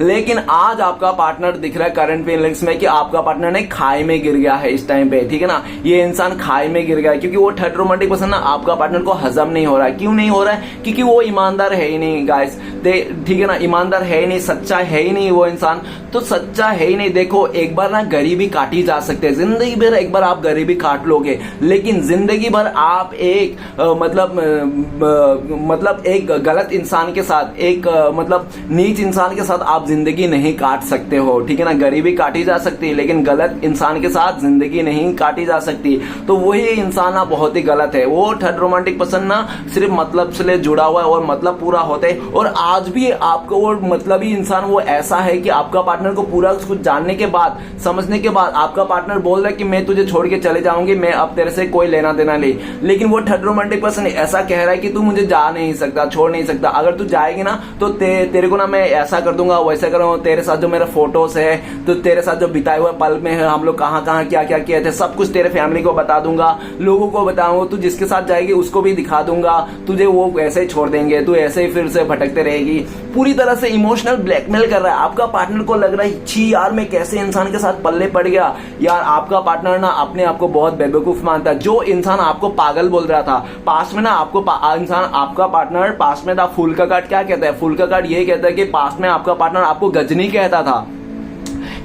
लेकिन आज आपका पार्टनर दिख रहा है करंट फीलिंग्स में कि आपका पार्टनर ने खाई में गिर गया है इस टाइम पे, ठीक है ना। ये इंसान खाई में गिर गया है क्योंकि वो थर्ड रोमांटिक पर्सन ना आपका पार्टनर को हजम नहीं हो रहा है। क्यों नहीं हो रहा है? क्योंकि वो ईमानदार है ही नहीं गाइस, ठीक है ना, ईमानदार है ही नहीं, सच्चा है ही नहीं वो इंसान, तो सच्चा है ही नहीं। देखो एक बार ना गरीबी काटी जा सकती है, जिंदगी भर एक बार आप गरीबी काट लोगे, लेकिन जिंदगी भर आप एक मतलब एक गलत इंसान के साथ, एक मतलब नीच इंसान के साथ आप जिंदगी नहीं काट सकते हो, ठीक है ना। गरीबी काटी जा सकती है लेकिन गलत इंसान के साथ जिंदगी नहीं काटी जा सकती। तो वही इंसान ना बहुत ही गलत है। वो थर्ड रोमांटिक पर्सन ना सिर्फ मतलब से जुड़ा हुआ है और मतलब पूरा होता है। और आज भी आपको वो मतलबी इंसान वो ऐसा है कि आपका पार्टनर को पूरा कुछ जानने के बाद, समझने के बाद आपका पार्टनर बोल रहा है कि मैं तुझे छोड़ के चले जाऊंगी, मैं अब तेरे से कोई लेना देना नहीं। लेकिन वो थर्ड रोमांटिक पर्सन ऐसा कह रहा है कि तू मुझे जा नहीं सकता, छोड़ नहीं सकता, अगर तू जाएगी ना तो तेरे को ना मैं ऐसा कर दूंगा, वैसा करूंगा, तेरे साथ जो मेरा फोटोज है, तो तेरे साथ जो बिताए हुए पल में है, हम लोग कहाँ कहाँ क्या क्या किए थे, सब कुछ तेरे फैमिली को बता दूंगा, लोगों को बताऊंगा, तू जिसके साथ जाएगी उसको भी दिखा दूंगा, तुझे वो ऐसे ही छोड़ देंगे, तू ऐसे ही फिर से भटकते रहेगी। पूरी तरह से इमोशनल ब्लैकमेल कर रहा है। आपका पार्टनर को लग रहा है छी यार मैं कैसे इंसान के साथ पल्ले पड़ गया यार। आपका पार्टनर ना अपने आप को बहुत बेवकूफ मानता है। जो इंसान आपको पागल बोल रहा था पास्ट में ना, आपको इंसान, आपका पार्टनर पास्ट में था। फूल का कार्ड क्या कहता है? फूल का कार्ड ये कहता है कि पास्ट में आपका पार्टनर आपको गजनी कहता था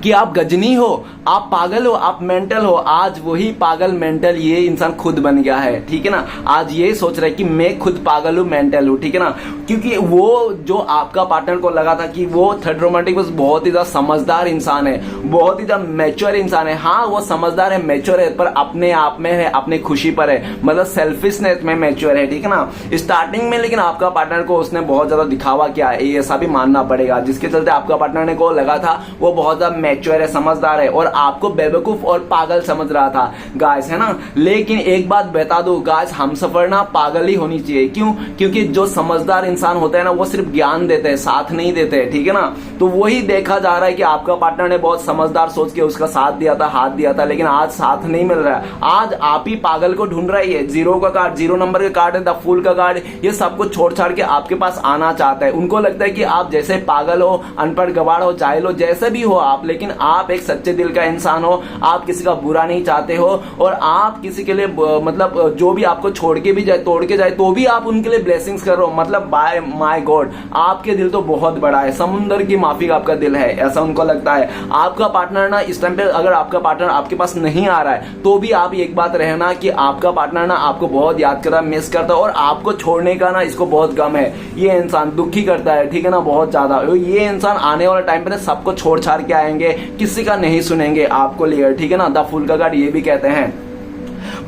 कि आप गजनी हो, आप पागल हो, आप मेंटल हो। आज वही पागल मेंटल ये इंसान खुद बन गया है, ठीक है ना। आज ये सोच रहा है कि मैं खुद पागल हूं, मेंटल हूं, ठीक है ना। क्योंकि वो जो आपका पार्टनर को लगा था कि वो थर्ड रोमांटिक बस बहुत ही ज्यादा समझदार इंसान है, बहुत ही ज्यादा मैच्योर इंसान है। हाँ वो समझदार है, मैच्योर है, पर अपने आप में है, अपने खुशी पर है, मतलब सेल्फिशनेस में मैच्योर है, ठीक है ना स्टार्टिंग में। लेकिन आपका पार्टनर को उसने बहुत ज्यादा दिखावा किया है, ऐसा भी मानना पड़ेगा, जिसके चलते आपका पार्टनर ने को लगा था वो बहुत ज्यादा मैच्योर है, समझदार है, और आपको बेवकूफ और पागल समझ रहा था गाइस, है ना। लेकिन एक बात बता दो गाइस, हमसफर ना पागल ही होनी चाहिए। क्यों? क्योंकि जो समझदार इंसान होता है ना वो सिर्फ ज्ञान देते हैं, साथ नहीं देते, ठीक है ना। तो वही देखा जा रहा है कि आपका पार्टनर ने बहुत समझदार सोच के उसका साथ दिया था, हाथ दिया था, लेकिन आज साथ नहीं मिल रहा है। आज आप ही पागल को ढूंढ रही है। जीरो का कार्ड, जीरो नंबर का कार्ड है, द फूल का कार्ड, ये सब कुछ छोड़ छाड़ के आपके पास आना चाहता है। उनको लगता है कि आप जैसे पागल हो, अनपढ़ गवार हो, जाहिल हो, जैसे भी हो आप, लेकिन आप एक सच्चे दिल का इंसान हो, आप किसी का बुरा नहीं चाहते हो, और आप किसी के लिए मतलब जो भी आपको छोड़ के भी जाए, तोड़ के जाए, तो भी आप उनके लिए ब्लेसिंग्स कर रहे हो। मतलब बाय माय गॉड, आपके दिल तो बहुत बड़ा है, समुंदर की माफिक आपका दिल है, ऐसा उनको लगता है। आपका पार्टनर ना इस टाइम पे, अगर आपका पार्टनर आपके पास नहीं आ रहा है तो भी आप एक बात रहना कि आपका पार्टनर ना आपको बहुत याद कर रहा है, मिस करता है, और आपको छोड़ने का ना इसको बहुत गम है। ये इंसान दुखी करता है, ठीक है ना, बहुत ज्यादा। ये इंसान आने वाले टाइम पे ना सबको छोड़ छाड़ के आएंगे, किसी का नहीं सुनेंगे आपको लिए, ठीक है ना। द फूल का कार्ड ये भी कहते हैं।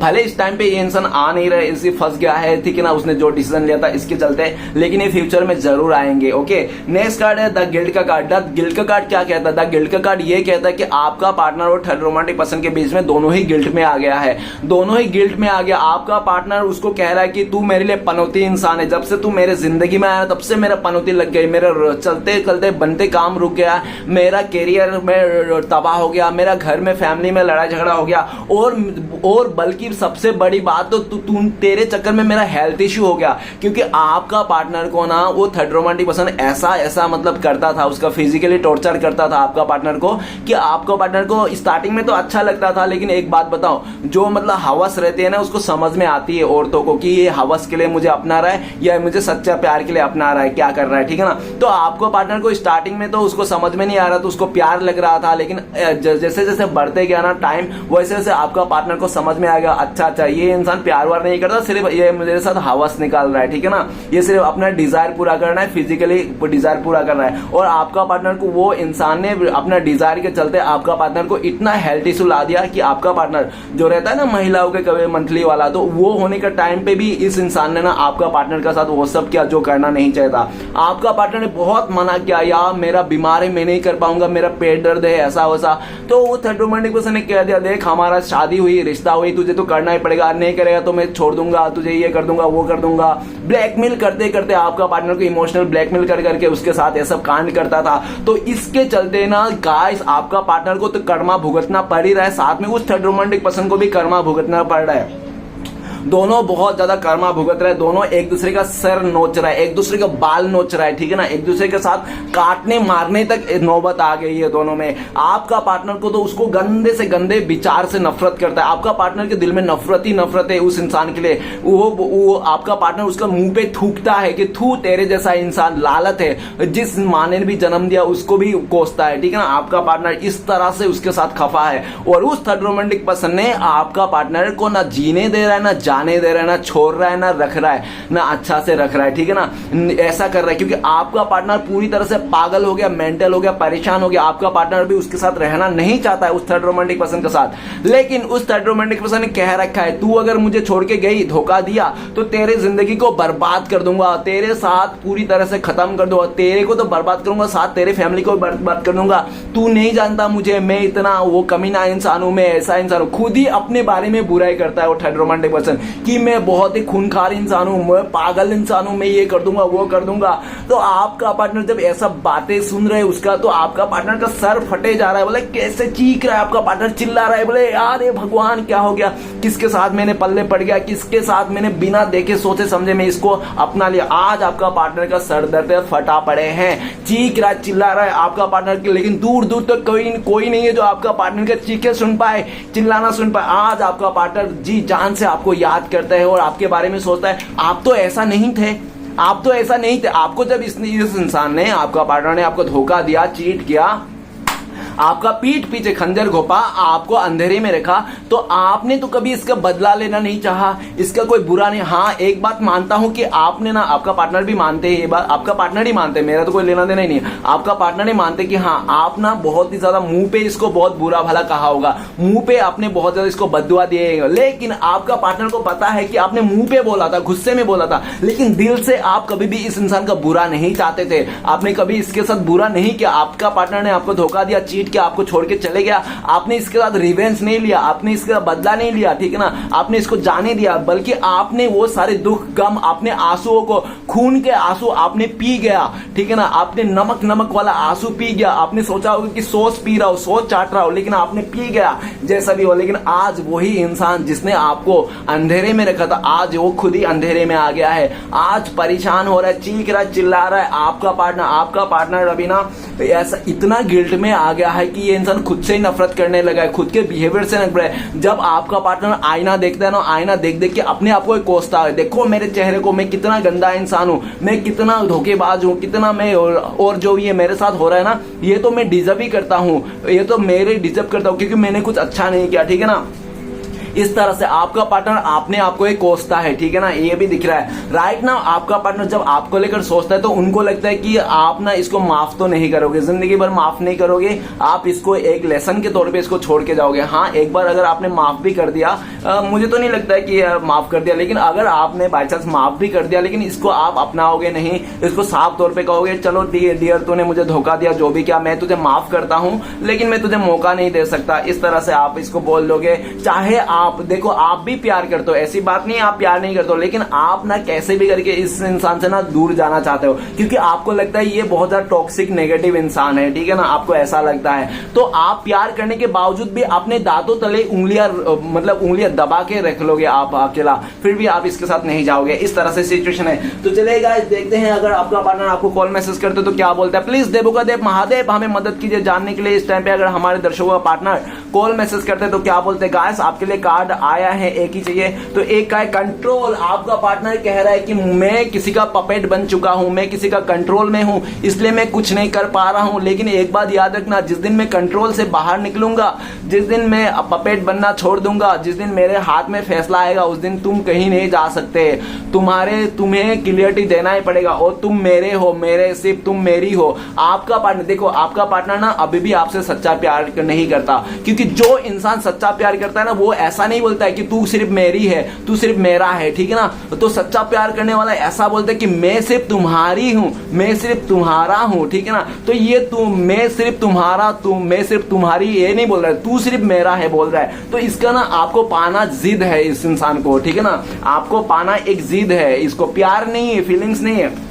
भले इस टाइम पे ये इंसान आ नहीं रहा है, इसी फंस गया है, ठीक है ना, उसने जो डिसीजन लिया था इसके चलते, लेकिन ये फ्यूचर में जरूर आएंगे। ओके, नेक्स्ट कार्ड है द गिल्ट का कार्ड। द गिल्ट का कार्ड क्या कहता है? द गिल्ट का कार्ड ये कहता है कि आपका पार्टनर और थर्ड रोमांटिक पर्सन के बीच में दोनों ही गिल्ट में आ गया है, दोनों ही गिल्ट में आ गया। आपका पार्टनर उसको कह रहा है कि तू मेरे लिए पनौती इंसान है, जब से तू मेरे जिंदगी में आया तब से मेरा पनौती लग गई, मेरा चलते चलते बनते काम रुक गया, मेरा कैरियर में तबाह हो गया, मेरा घर में फैमिली में लड़ाई झगड़ा हो गया, और बल्कि सबसे बड़ी बात तो तेरे चक्कर में मेरा हेल्थ इश्यू हो गया। क्योंकि आपका पार्टनर को ना वो थर्ड रोमांटिक पर्सन ऐसा मतलब करता था, उसका फिजिकली टॉर्चर करता था आपका पार्टनर को, कि आपका पार्टनर को स्टार्टिंग में तो अच्छा लगता था, लेकिन एक बात बताओ, जो मतलब हवस रहती है ना उसको समझ में आती है औरतों को कि ये हवस के लिए मुझे अपना रहा है या मुझे सच्चा प्यार के लिए अपना रहा है, क्या कर रहा है, ठीक है ना। तो आपको पार्टनर को स्टार्टिंग में तो उसको समझ में नहीं आ रहा, तो उसको प्यार लग रहा था, लेकिन जैसे जैसे बढ़ते गया ना टाइम, वैसे वैसे आपका पार्टनर को समझ में आ गया, अच्छा ये इंसान प्यार वार नहीं करता, सिर्फ ये मेरे साथ हवस निकाल रहा है, ठीक है ना, ये सिर्फ अपना डिजायर पूरा करना है, फिजिकली डिजायर पूरा करना है। और आपका पार्टनर को वो इंसान ने अपना डिजायर के चलते आपका पार्टनर को इतना हेल्थ इशू ला दिया कि आपका पार्टनर जो रहता है ना महिलाओं के कभी मंथली वाला, तो वो होने का टाइम पे भी इस इंसान ने ना आपका पार्टनर के साथ वो सब किया जो करना नहीं चाहता। आपका पार्टनर ने बहुत मना किया, यार मेरा बीमार है, मैं नहीं कर पाऊंगा, मेरा पेट दर्द है, ऐसा वैसा, तो वो थर्ड रोमांटिक पर्सन ने कह दिया, देख हमारा शादी हुई, रिश्ता हुई, तुझे तो करना ही पड़ेगा, नहीं करेगा तो मैं छोड़ दूंगा तुझे, ये कर दूंगा वो कर दूंगा। ब्लैकमेल करते करते आपका पार्टनर को इमोशनल ब्लैकमेल कर करके उसके साथ ये सब कांड करता था। तो इसके चलते ना गाइस आपका पार्टनर को तो कर्मा भुगतना पड़ ही रहा है, साथ में उस थर्ड रोमांटिक पर्सन को भी कर्मा भुगतना पड़ रहा है। दोनों बहुत ज्यादा कर्मा भुगत रहे हैं, दोनों एक दूसरे का सर नोच रहा है, एक दूसरे का बाल नोच रहा है, ठीक है ना, एक दूसरे के साथ काटने मारने तक नौबत आ गई है दोनों में। आपका पार्टनर को तो उसको गंदे से गंदे विचार से नफरत करता है, आपका पार्टनर के दिल में नफरत ही नफरत है उस इंसान के लिए। वो आपका पार्टनर उसका मुंह पे थूकता है कि थू तेरे जैसा इंसान लालत है, जिस माँ ने भी जन्म दिया उसको भी कोसता है, ठीक है ना। आपका पार्टनर इस तरह से उसके साथ खफा है, और उस थर्ड रोमांटिक पर्सन ने आपका पार्टनर को ना जीने दे रहा है, ना जाने दे रहा है, ना छोड़ रहा है, ना रख रहा है, ना अच्छा से रख रहा है, ठीक है ना, ऐसा कर रहा है। क्योंकि आपका पार्टनर पूरी तरह से पागल हो गया, मेंटल हो गया, परेशान हो गया। आपका पार्टनर भी उसके साथ रहना नहीं चाहता है, उस थर्ड रोमांटिक पर्सन के साथ, लेकिन उस थर्ड रोमांटिक पर्सन ने कह रखा है, तू अगर मुझे छोड़ के गई, धोखा दिया, तो तेरे जिंदगी को बर्बाद कर दूंगा, तेरे साथ पूरी तरह से खत्म कर दूंगा, तेरे को तो बर्बाद करूंगा, साथ तेरे फैमिली को बर्बाद कर दूंगा। तू नहीं जानता मुझे, मैं इतना वो कमीना इंसान हूं, मैं ऐसा इंसान हूं। खुद ही अपने बारे में बुराई करता है वो थर्ड रोमांटिक पर्सन कि मैं बहुत ही खूनखार इंसान हूं, मैं पागल इंसान हूं, मैं ये कर दूंगा वो कर दूंगा। तो आपका पार्टनर जब ऐसा बातें सुन रहे उसका, तो आपका पार्टनर का सर फटे जा रहा है, बोले कैसे चीख रहा है, आपका पार्टनर चिल्ला रहा है, बोले यार ये भगवान क्या हो गया, किसके साथ मैंने पल्ले पड़ गया, किसके साथ मैंने बिना देखे सोचे समझे मैं इसको अपना लिया। आज आपका पार्टनर का सर दर्द फटा पड़े हैं, चीख रहा चिल्ला रहा है आपका पार्टनर के, लेकिन दूर दूर तक कोई नहीं है जो आपका पार्टनर के चीखे सुन पाए, चिल्लाना सुन पाए। आज आपका पार्टनर जी जान से आपको याद करता है और आपके बारे में सोचता है, आप तो ऐसा नहीं थे, आप तो ऐसा नहीं थे। आपको जब इस इंसान ने, आपका पार्टनर ने आपको धोखा दिया, चीट किया, आपका पीठ पीछे खंजर घोपा, आपको अंधेरे में रखा, तो आपने तो कभी इसका बदला लेना नहीं चाहा, इसका कोई बुरा नहीं। हाँ एक बात मानता हूं कि आपने ना, आपका पार्टनर भी मानते हैं ये बात, आपका पार्टनर ही मानते हैं, मेरा तो कोई लेना देना ही नहीं है, आपका पार्टनर ही मानते कि हाँ आप ना बहुत ही ज्यादा मुंह पे इसको बहुत बुरा भला कहा होगा, मुंह पे आपने बहुत ज्यादा इसको बददुआ दिए, लेकिन आपका पार्टनर को पता है कि आपने मुंह पे बोला था, गुस्से में बोला था, लेकिन दिल से आप कभी भी इस इंसान का बुरा नहीं चाहते थे, आपने कभी इसके साथ बुरा नहीं किया। आपका पार्टनर ने आपको धोखा दिया, चीट किया, आपको छोड़ के चले गया, आपने इसके साथ रिवेंज नहीं लिया, आपने इसका बदला नहीं लिया, ठीक है ना, आपने इसको जाने दिया, बल्कि आपने वो सारे दुख गम, आपने आंसुओं को, खून के आंसू आपने पी गया, ठीक है ना, आपने नमक वाला आंसू पी गया। आपने सोचा होगा कि सॉस पी रहा हो, सॉस चाट रहा हो, लेकिन आपने पी गया जैसा भी हो। लेकिन आज वही इंसान जिसने आपको अंधेरे में रखा था, आज वो खुद ही अंधेरे में आ गया है, आज परेशान हो रहा है, चीख रहा है, चिल्ला रहा है। आपका पार्टनर अभी ना ऐसा इतना गिल्ट में आ गया है कि ये इंसान खुद से ही नफरत करने लगा है, खुद के बिहेवियर से नफरत है। जब आपका पार्टनर आईना देखता है ना, आईना देख देख के अपने आप को कोसता है, देखो मेरे चेहरे को, मैं कितना गंदा इंसान हूं, मैं कितना धोखेबाज हूं, कितना मैं, और जो ये मेरे साथ हो रहा है ना, ये तो मैं डिजर्व ही करता हूं, ये तो मेरे डिजर्व करता हूं, क्योंकि मैंने कुछ अच्छा नहीं किया, ठीक है ना। इस तरह से आपका पार्टनर अपने आप को ही कोसता है, ठीक है ना, ये भी दिख रहा है राइट ना। आपका पार्टनर जब आपको लेकर सोचता है तो उनको लगता है कि आप ना इसको माफ तो नहीं करोगे, जिंदगी भर माफ नहीं करोगे, आप इसको एक लेसन के तौर पे इसको छोड़ के जाओगे। हाँ, एक बार अगर आपने माफ भी कर दिया, मुझे तो नहीं लगता है कि माफ कर दिया, लेकिन अगर आपने बाई चांस माफ भी कर दिया लेकिन इसको आप अपनाओगे नहीं, इसको साफ तौर पे कहोगे चलो डियर तूने मुझे धोखा दिया, जो भी क्या, मैं तुझे माफ करता हूं लेकिन मैं तुझे मौका नहीं दे सकता, इस तरह से आप इसको बोल दोगे। चाहे आप देखो, आप भी प्यार करते हो, ऐसी बात नहीं आप प्यार नहीं करते हो, लेकिन आप ना कैसे भी करके इस इंसान से ना दूर जाना चाहते हो, क्योंकि आपको लगता है ये बहुत ज्यादा टॉक्सिक नेगेटिव इंसान है, ठीक है ना, आपको ऐसा लगता है। तो आप प्यार करने के बावजूद भी अपने दांतों तले उंगलियां दबा के रख लोगे आप अकेला, फिर भी आप इसके साथ नहीं जाओगे, इस तरह से सिचुएशन है। तो चलिए गाइस देखते हैं अगर आपका पार्टनर आपको कॉल मैसेज करते हो तो क्या बोलता है। प्लीज देवों का देव महादेव हमें मदद कीजिए जानने के लिए इस टाइम पे अगर हमारे दर्शकों का पार्टनर कॉल मैसेज करते हैं तो क्या बोलते हैं। गाइस आपके लिए कार्ड आया है, एक ही चाहिए, तो एक का है कंट्रोल। आपका पार्टनर कह रहा है कि मैं किसी का पपेट बन चुका हूं, मैं किसी का कंट्रोल में हूं, इसलिए मैं कुछ नहीं कर पा रहा हूं, लेकिन एक बात याद रखना, जिस दिन मैं कंट्रोल से बाहर निकलूंगा, जिस दिन मैं पपेट बनना छोड़ दूंगा, जिस दिन मेरे हाथ में फैसला आएगा, उस दिन तुम कहीं नहीं जा सकते, तुम्हें क्लियरिटी देना ही पड़ेगा, और तुम मेरे हो, मेरे सिर्फ तुम मेरी हो। आपका पार्टनर देखो, आपका पार्टनर ना अभी भी आपसे सच्चा प्यार नहीं करता, क्योंकि जो इंसान सच्चा प्यार करता है ना वो ऐसा नहीं बोलता है कि तू सिर्फ मेरी है, तू सिर्फ मेरा है, ठीक है ना। तो सच्चा प्यार करने वाला ऐसा बोलता है कि मैं सिर्फ तुम्हारी हूं, मैं सिर्फ तुम्हारा हूं, ठीक है ना। तो ये मैं सिर्फ तुम्हारा, मैं सिर्फ तुम्हारी ये नहीं बोल रहा है, तू सिर्फ मेरा है बोल रहा है। तो इसका ना आपको पाना जिद है इस इंसान को, ठीक है ना, आपको पाना एक जिद है, इसको प्यार नहीं है, फीलिंग्स नहीं है,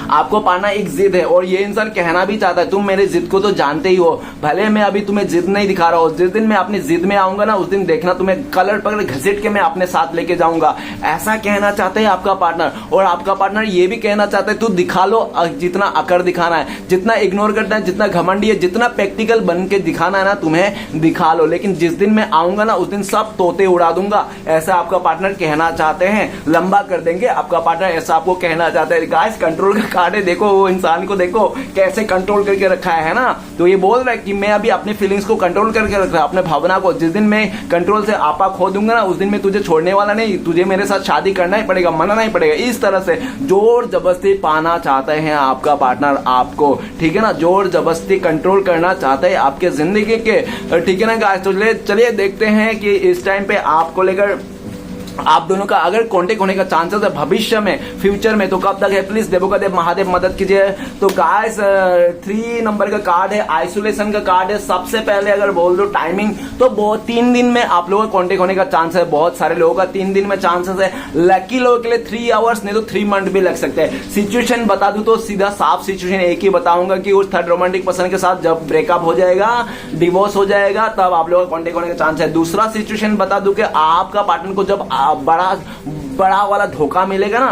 आपको पाना एक जिद है। और ये इंसान कहना भी चाहता है तुम मेरे जिद को तो जानते ही हो, भले मैं अभी तुम्हें जिद नहीं दिखा रहा हूं, जिस दिन मैं अपनी जिद में आऊंगा ना उस दिन देखना तुम्हें कलर पकड़ घसीट के मैं अपने साथ लेके जाऊंगा, ऐसा कहना चाहते हैं आपका पार्टनर। और आपका पार्टनर ये भी कहना चाहता है तू दिखा लो जितना अकड़ दिखाना है, जितना इग्नोर करना है, जितना घमंडी है, जितना प्रैक्टिकल बन के दिखाना है ना तुम्हें दिखा लो, लेकिन जिस दिन मैं आऊंगा ना उस दिन सब तोते उड़ा दूंगा, ऐसा आपका पार्टनर कहना चाहते हैं, लंबा कर देंगे आपका पार्टनर, ऐसा आपको कहना चाहते हैं। गाइस कंट्रोल का कार्ड है, देखो वो इंसान को देखो कैसे कंट्रोल करके रखा है ना। तो ये बोल रहा है कि मैं अभी अपनी फीलिंग्स को कंट्रोल करके रख रहा हूं, अपने भावना को, जिस दिन मैं कंट्रोल से आपा खो दूंगा ना उस दिन मैं तुझे छोड़ने वाला नहीं, तुझे मेरे साथ शादी करना ही पड़ेगा, मनाना ही पड़ेगा। इस तरह से जोर जबरदस्ती पाना चाहते हैं आपका पार्टनर आपको, ठीक है ना, जोर जबरदस्ती कंट्रोल करना चाहते हैं आपके जिंदगी के, ठीक है ना गाइस। तो चलिए देखते हैं कि इस टाइम पे आपको लेकर आप दोनों का अगर कांटेक्ट होने का चांसेस है भविष्य में, फ्यूचर में, तो कब तक है। प्लीज देवों का देव महादेव मदद कीजिए। तो गाइस 3 नंबर का कार्ड है, आइसोलेशन का कार्ड है। सबसे पहले अगर बोल दो टाइमिंग तो 3 दिन में आप लोगों का कांटेक्ट होने का चांस है, बहुत सारे लोगों का 3 दिन में चांसेस है। लकी लोगों के लिए 3 आवर्स नहीं तो 3 मंथ भी लग सकते हैं। सिचुएशन बता दूं तो सीधा साफ सिचुएशन एक ही बताऊंगा कि उस थर्ड रोमांटिक पर्सन के साथ जब ब्रेकअप हो जाएगा, डिवोर्स हो जाएगा, तब आप लोगों का कांटेक्ट होने का चांस है। दूसरा सिचुएशन बता दूं कि आपका पार्टनर को जब बड़ा वाला धोखा मिलेगा ना,